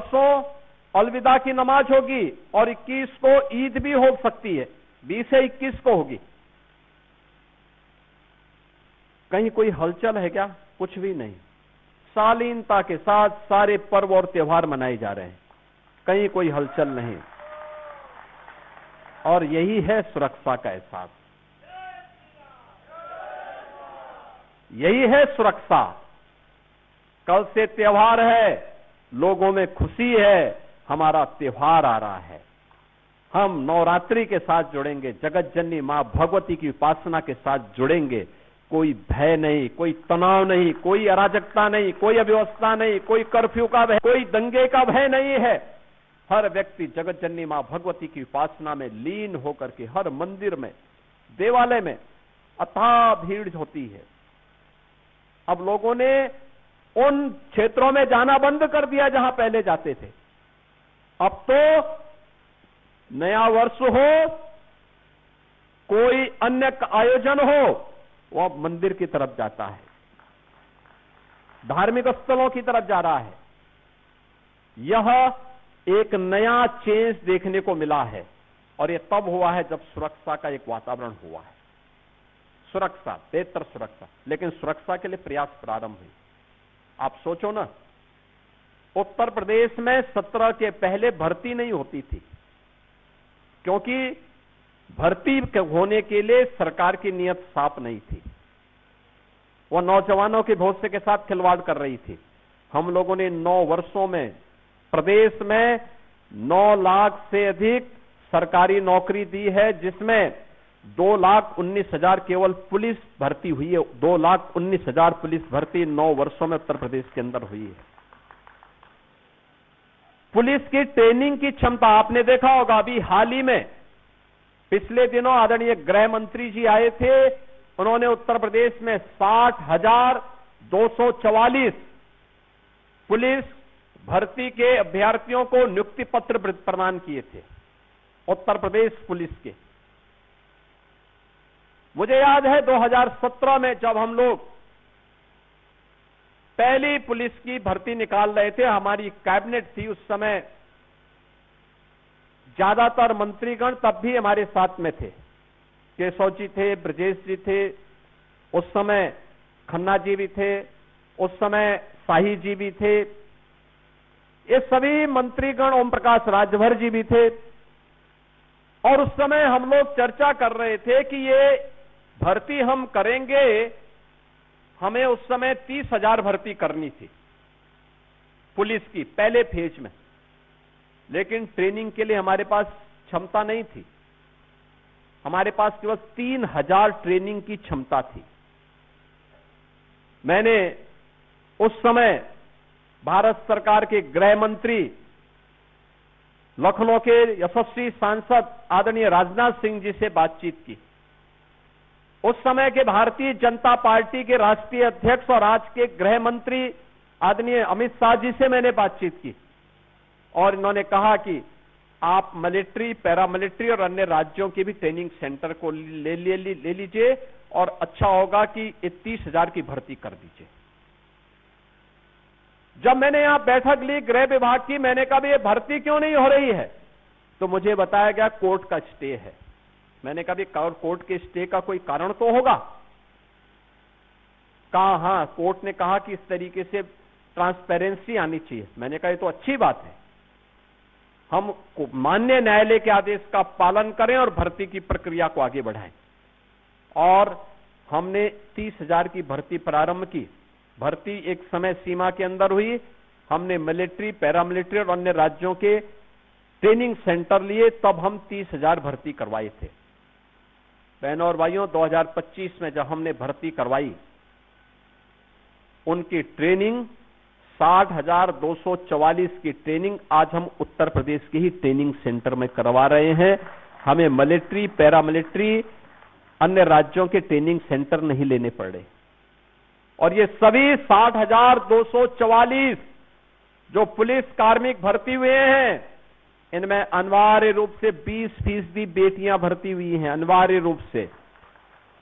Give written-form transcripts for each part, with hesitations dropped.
परसों अलविदा की नमाज होगी और 21 को ईद भी हो सकती है, 20 से 21 को होगी। कहीं कोई हलचल है क्या? कुछ भी नहीं। शालीनता के साथ सारे पर्व और त्योहार मनाए जा रहे हैं, कहीं कोई हलचल नहीं। और यही है सुरक्षा का एहसास, यही है सुरक्षा। कल से त्योहार है, लोगों में खुशी है, हमारा त्योहार आ रहा है। हम नवरात्रि के साथ जुड़ेंगे, जगत जननी मां भगवती की उपासना के साथ जुड़ेंगे। कोई भय नहीं, कोई तनाव नहीं, कोई अराजकता नहीं, कोई अव्यवस्था नहीं, कोई कर्फ्यू का भय, कोई दंगे का भय नहीं है। हर व्यक्ति जगत जननी मां भगवती की उपासना में लीन होकर के हर मंदिर में, देवालय में अथाह भीड़ होती है। अब लोगों ने उन क्षेत्रों में जाना बंद कर दिया जहां पहले जाते थे। अब तो नया वर्ष हो, कोई अन्य आयोजन हो, वो अब मंदिर की तरफ जाता है, धार्मिक स्थलों की तरफ जा रहा है। यह एक नया चेंज देखने को मिला है और यह तब हुआ है जब सुरक्षा का एक वातावरण हुआ है। सुरक्षा, बेहतर सुरक्षा, लेकिन सुरक्षा के लिए प्रयास प्रारंभ हुई। आप सोचो ना, उत्तर प्रदेश में 17 के पहले भर्ती नहीं होती थी, क्योंकि भर्ती होने के लिए सरकार की नीयत साफ नहीं थी। वह नौजवानों के भविष्य के साथ खिलवाड़ कर रही थी। हम लोगों ने 9 वर्षों में प्रदेश में 9 लाख से अधिक सरकारी नौकरी दी है, जिसमें 2,19,000 केवल पुलिस भर्ती हुई है। 2,19,000 पुलिस भर्ती 9 वर्षों में उत्तर प्रदेश के अंदर हुई है। पुलिस की ट्रेनिंग की क्षमता आपने देखा होगा। अभी हाल ही में पिछले दिनों आदरणीय गृह मंत्री जी आए थे, उन्होंने उत्तर प्रदेश में 60,244 पुलिस भर्ती के अभ्यर्थियों को नियुक्ति पत्र प्रदान किए थे, उत्तर प्रदेश पुलिस के। मुझे याद है 2017 में जब हम लोग पहली पुलिस की भर्ती निकाल रहे थे, हमारी कैबिनेट थी उस समय, ज्यादातर मंत्रीगण तब भी हमारे साथ में थे। केशव जी थे, ब्रजेश जी थे, उस समय खन्ना जी भी थे, उस समय शाही जी भी थे, ये सभी मंत्रीगण, ओम प्रकाश राजभर जी भी थे। और उस समय हम लोग चर्चा कर रहे थे कि ये भर्ती हम करेंगे, हमें उस समय 30,000 भर्ती करनी थी पुलिस की पहले फेज में, लेकिन ट्रेनिंग के लिए हमारे पास क्षमता नहीं थी। हमारे पास केवल 3,000 ट्रेनिंग की क्षमता थी। मैंने उस समय भारत सरकार के गृह मंत्री, लखनऊ के यशस्वी सांसद आदरणीय राजनाथ सिंह जी से बातचीत की। उस समय के भारतीय जनता पार्टी के राष्ट्रीय अध्यक्ष और आज के गृह मंत्री आदरणीय अमित शाह जी से मैंने बातचीत की और इन्होंने कहा कि आप मिलिट्री, पैरामिलिट्री और अन्य राज्यों के भी ट्रेनिंग सेंटर को ले लीजिए और अच्छा होगा कि 30,000 की भर्ती कर दीजिए। जब मैंने यहां बैठक ली गृह विभाग की, मैंने कहा ये भर्ती क्यों नहीं हो रही है, तो मुझे बताया गया कोर्ट का स्टे है। मैंने कहा कोर्ट के स्टे का कोई कारण तो होगा। कहा हां, कोर्ट ने कहा कि इस तरीके से ट्रांसपेरेंसी आनी चाहिए। मैंने कहा ये तो अच्छी बात है, हम माननीय न्यायालय के आदेश का पालन करें और भर्ती की प्रक्रिया को आगे बढ़ाएं। और हमने 30,000 की भर्ती प्रारंभ की। भर्ती एक समय सीमा के अंदर हुई। हमने मिलिट्री, पैरामिलिट्री और अन्य राज्यों के ट्रेनिंग सेंटर लिए, तब हम 30,000 भर्ती करवाए थे। बहनों और भाइयों, 2025 में जब हमने भर्ती करवाई, उनकी ट्रेनिंग 60,244 की ट्रेनिंग आज हम उत्तर प्रदेश के ही ट्रेनिंग सेंटर में करवा रहे हैं। हमें मिलिट्री, पैरामिलिट्री, अन्य राज्यों के ट्रेनिंग सेंटर नहीं लेने पड़े। और ये सभी 60,244 जो पुलिस कार्मिक भर्ती हुए हैं, इनमें अनिवार्य रूप से 20% बेटियां भर्ती हुई हैं, अनिवार्य रूप से।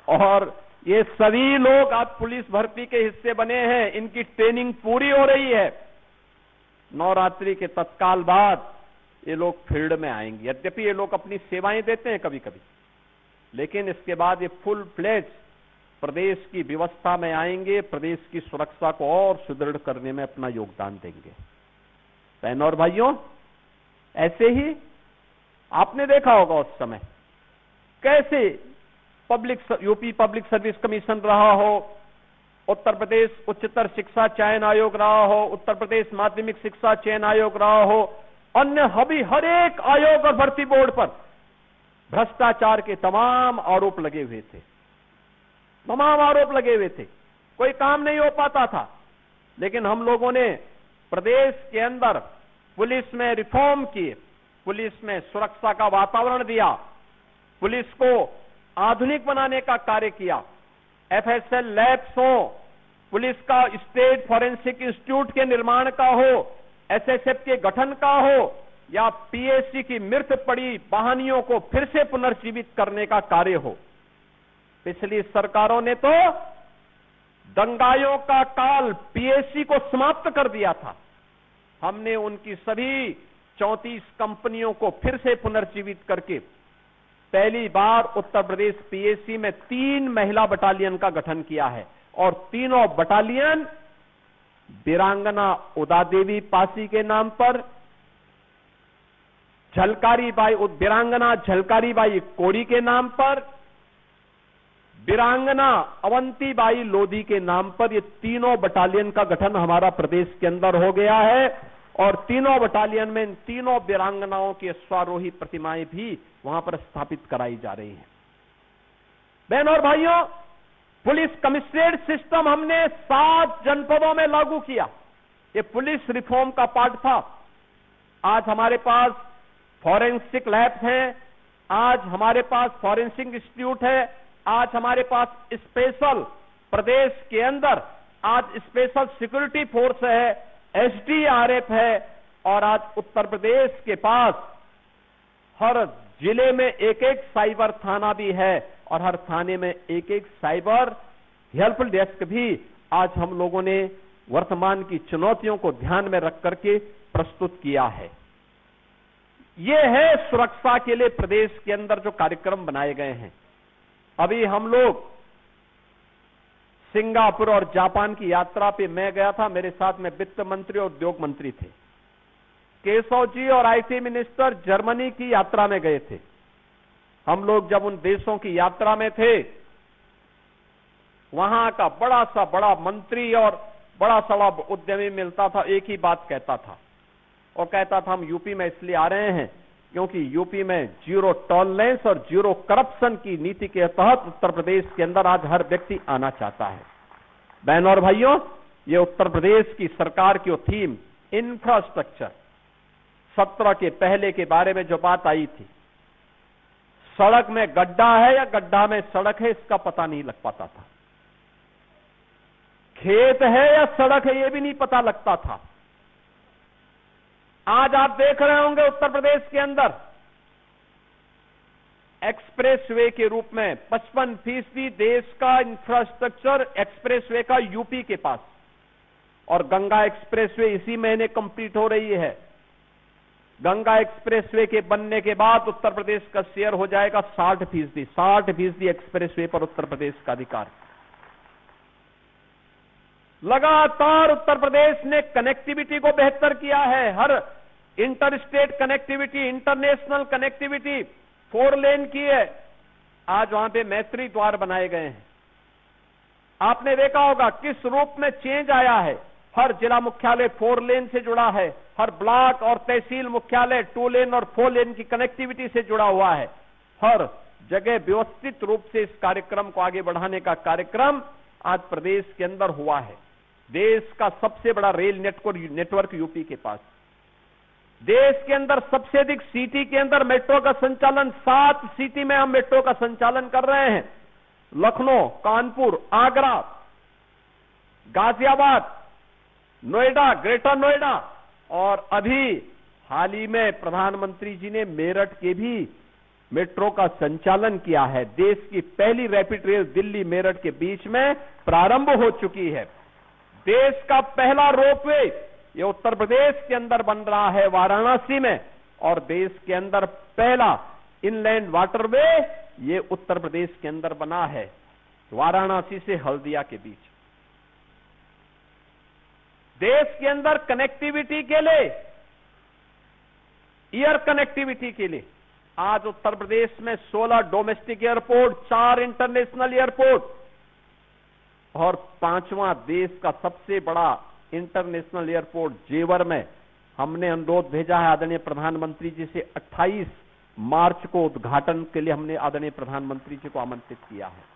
और ये सभी लोग अब पुलिस भर्ती के हिस्से बने हैं। इनकी ट्रेनिंग पूरी हो रही है। नवरात्रि के तत्काल बाद ये लोग फील्ड में आएंगे। यद्यपि ये लोग अपनी सेवाएं देते हैं कभी कभी, लेकिन इसके बाद ये फुल फ्लेज प्रदेश की व्यवस्था में आएंगे, प्रदेश की सुरक्षा को और सुदृढ़ करने में अपना योगदान देंगे। बहनों और भाइयों, ऐसे ही आपने देखा होगा उस समय कैसे यूपी पब्लिक सर्विस कमीशन रहा हो, उत्तर प्रदेश उच्चतर शिक्षा चयन आयोग रहा हो, उत्तर प्रदेश माध्यमिक शिक्षा चयन आयोग रहा हो, अन्य हर एक आयोग और भर्ती बोर्ड पर भ्रष्टाचार के तमाम आरोप लगे हुए थे, तमाम आरोप लगे हुए थे, कोई काम नहीं हो पाता था। लेकिन हम लोगों ने प्रदेश के अंदर पुलिस में रिफॉर्म किए, पुलिस में सुरक्षा का वातावरण दिया, पुलिस को आधुनिक बनाने का कार्य किया। एफएसएल लैब्स हो, पुलिस का स्टेट फॉरेंसिक इंस्टीट्यूट के निर्माण का हो, एसएसएफ के गठन का हो, या पीएससी की मृत पड़ी बहानियों को फिर से पुनर्जीवित करने का कार्य हो। पिछली सरकारों ने तो दंगाइयों का काल पीएससी को समाप्त कर दिया था। हमने उनकी सभी 34 कंपनियों को फिर से पुनर्जीवित करके पहली बार उत्तर प्रदेश पीएससी में 3 महिला बटालियन का गठन किया है, और तीनों बटालियन वीरांगना उदा देवी पासी के नाम पर, वीरांगना झलकारी बाई कोड़ी के नाम पर, वीरांगना अवंती बाई लोधी के नाम पर, ये तीनों बटालियन का गठन हमारा प्रदेश के अंदर हो गया है। और तीनों बटालियन में इन तीनों वीरांगनाओं की अश्वारोही प्रतिमाएं भी वहां पर स्थापित कराई जा रही हैं। बहनों और भाइयों, पुलिस कमिश्नरेट सिस्टम हमने 7 जनपदों में लागू किया। ये पुलिस रिफॉर्म का पार्ट था। आज हमारे पास फॉरेंसिक लैब्स हैं, आज हमारे पास फॉरेंसिक इंस्टीट्यूट है, आज हमारे पास स्पेशल प्रदेश के अंदर आज स्पेशल सिक्योरिटी फोर्स है, एसडीआरएफ है, और आज उत्तर प्रदेश के पास हर जिले में एक साइबर थाना भी है, और हर थाने में एक साइबर हेल्प डेस्क भी आज हम लोगों ने वर्तमान की चुनौतियों को ध्यान में रख करके प्रस्तुत किया है। ये है सुरक्षा के लिए प्रदेश के अंदर जो कार्यक्रम बनाए गए हैं। अभी हम लोग सिंगापुर और जापान की यात्रा पे मैं गया था, मेरे साथ में वित्त मंत्री और उद्योग मंत्री थे। केशव जी और आईटी मिनिस्टर जर्मनी की यात्रा में गए थे। हम लोग जब उन देशों की यात्रा में थे, वहां का बड़ा मंत्री और बड़ा सड़ा उद्यमी मिलता था, एक ही बात कहता था, और कहता था हम यूपी में इसलिए आ रहे हैं क्योंकि यूपी में जीरो टॉलरेंस और जीरो करप्शन की नीति के तहत उत्तर प्रदेश के अंदर आज हर व्यक्ति आना चाहता है। बहनों और भाइयों, ये उत्तर प्रदेश की सरकार की थीम इंफ्रास्ट्रक्चर 17 के पहले के बारे में जो बात आई थी, सड़क में गड्ढा है या गड्ढा में सड़क है इसका पता नहीं लग पाता था, खेत है या सड़क है ये भी नहीं पता लगता था। आज आप देख रहे होंगे उत्तर प्रदेश के अंदर एक्सप्रेसवे के रूप में 55% देश का इंफ्रास्ट्रक्चर एक्सप्रेसवे का यूपी के पास, और गंगा एक्सप्रेसवे इसी महीने कंप्लीट हो रही है। गंगा एक्सप्रेसवे के बनने के बाद उत्तर प्रदेश का शेयर हो जाएगा 60% एक्सप्रेसवे पर उत्तर प्रदेश का अधिकार। लगातार उत्तर प्रदेश ने कनेक्टिविटी को बेहतर किया है, हर inter state connectivity, international connectivity 4 lane की है। आज वहां पे मैत्री द्वार बनाए गए हैं। आपने देखा होगा किस रूप में चेंज आया है। हर जिला मुख्यालय 4 लेन से जुड़ा है, हर ब्लॉक और तहसील मुख्यालय 2 लेन और 4 लेन की कनेक्टिविटी से जुड़ा हुआ है। हर जगह व्यवस्थित रूप से इस कार्यक्रम को आगे बढ़ाने का कार्यक्रम आज प्रदेश के अंदर हुआ है। देश का सबसे बड़ा रेल नेटवर्क यूपी के पास, देश के अंदर सबसे अधिक सिटी के अंदर मेट्रो का संचालन, 7 सिटी में हम मेट्रो का संचालन कर रहे हैं। लखनऊ, कानपुर, आगरा, गाजियाबाद, नोएडा, ग्रेटर नोएडा, और अभी हाल ही में प्रधानमंत्री जी ने मेरठ के भी मेट्रो का संचालन किया है। देश की पहली रैपिड रेल दिल्ली मेरठ के बीच में प्रारंभ हो चुकी है। देश का पहला रोपवे ये उत्तर प्रदेश के अंदर बन रहा है, वाराणसी में, और देश के अंदर पहला इनलैंड वाटरवे ये उत्तर प्रदेश के अंदर बना है, वाराणसी से हल्दिया के बीच। देश के अंदर कनेक्टिविटी के लिए, एयर कनेक्टिविटी के लिए आज उत्तर प्रदेश में 16 डोमेस्टिक एयरपोर्ट, 4 इंटरनेशनल एयरपोर्ट और 5वां देश का सबसे बड़ा इंटरनेशनल एयरपोर्ट जेवर में हमने अनुरोध भेजा है आदरणीय प्रधानमंत्री जी से। 28 मार्च को उद्घाटन के लिए हमने आदरणीय प्रधानमंत्री जी को आमंत्रित किया है।